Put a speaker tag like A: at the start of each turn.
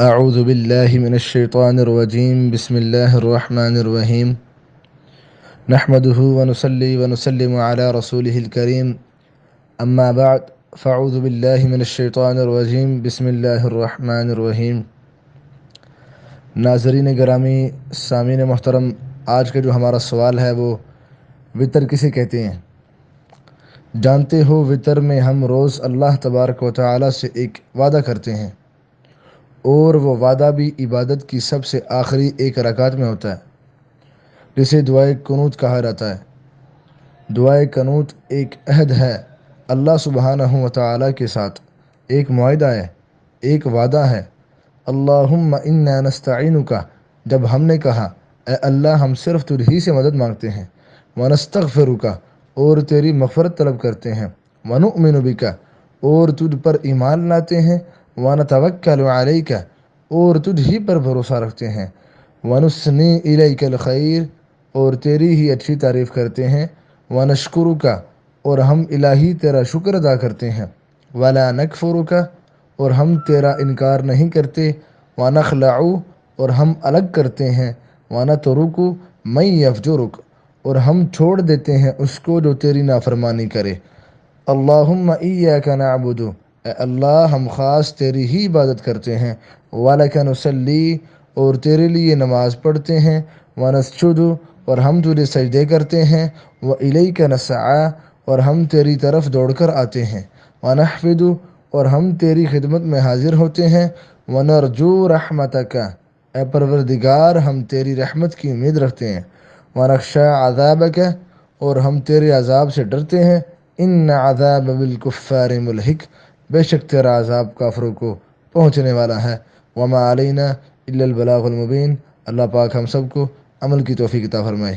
A: اعوذ باللہ من الشیطان الرجیم بسم اللہ الرحمن الرحیم نحمده ونصلی ونسلم علی رسوله الکریم اما بعد فاعوذ باللہ من الشیطان الرجیم بسم اللہ الرحمن الرحیم۔ ناظرین گرامی، سامعین محترم، آج کا جو ہمارا سوال ہے وہ وطر کسے کہتے ہیں؟ جانتے ہو وطر میں ہم روز اللہ تبارک و تعالی سے ایک وعدہ کرتے ہیں، اور وہ وعدہ بھی عبادت کی سب سے آخری ایک رکعت میں ہوتا ہے، جسے دعائے قنوت کہا جاتا ہے۔ دعائے قنوت ایک عہد ہے اللہ سبحانہ و تعالی کے ساتھ، ایک معاہدہ ہے، ایک وعدہ ہے۔ اللہم انا نستعینک، جب ہم نے کہا اے اللہ ہم صرف تجھ ہی سے مدد مانگتے ہیں، ونستغفرک، اور تیری مغفرت طلب کرتے ہیں، ونؤمن بک، اور تجھ پر ایمان لاتے ہیں، ونتوکل علیک، اور تجھ ہی پر بھروسہ رکھتے ہیں، ونثنی الیک الخیر، اور تیری ہی اچھی تعریف کرتے ہیں، ونشکرک، اور ہم الہی تیرا شکر ادا کرتے ہیں، ولا نکفرک، اور ہم تیرا انکار نہیں کرتے، ونخلع، اور ہم الگ کرتے ہیں، ونترک من یفجرک، اور ہم چھوڑ دیتے ہیں اس کو جو تیری نافرمانی کرے۔ اللہم ایاک نعبد، اے اللہ ہم خاص تیری ہی عبادت کرتے ہیں، وَلَکَ نُصَلِّی، اور تیرے لیے نماز پڑھتے ہیں، وَنَسْجُدُ، اور ہم تجھے سجدے کرتے ہیں، وَإِلَيْكَ نَسْعَىٰ، اور ہم تیری طرف دوڑ کر آتے ہیں، وَنَحْفِدُ، اور ہم تیری خدمت میں حاضر ہوتے ہیں، وَنَرْجُو رَحْمَتَكَ، اے پروردگار ہم تیری رحمت کی امید رکھتے ہیں، وَنَخْشَىٰ عَذَابَكَ، اور ہم تیرے عذاب سے ڈرتے ہیں، إِنَّ عَذَابَ بِالْكُفَّارِ مُلْحِقٌ، بے شک تیرا عذاب کافروں کو پہنچنے والا ہے۔ وما علینا الا البلاغ المبین۔ اللہ پاک ہم سب کو عمل کی توفیق عطا فرمائے۔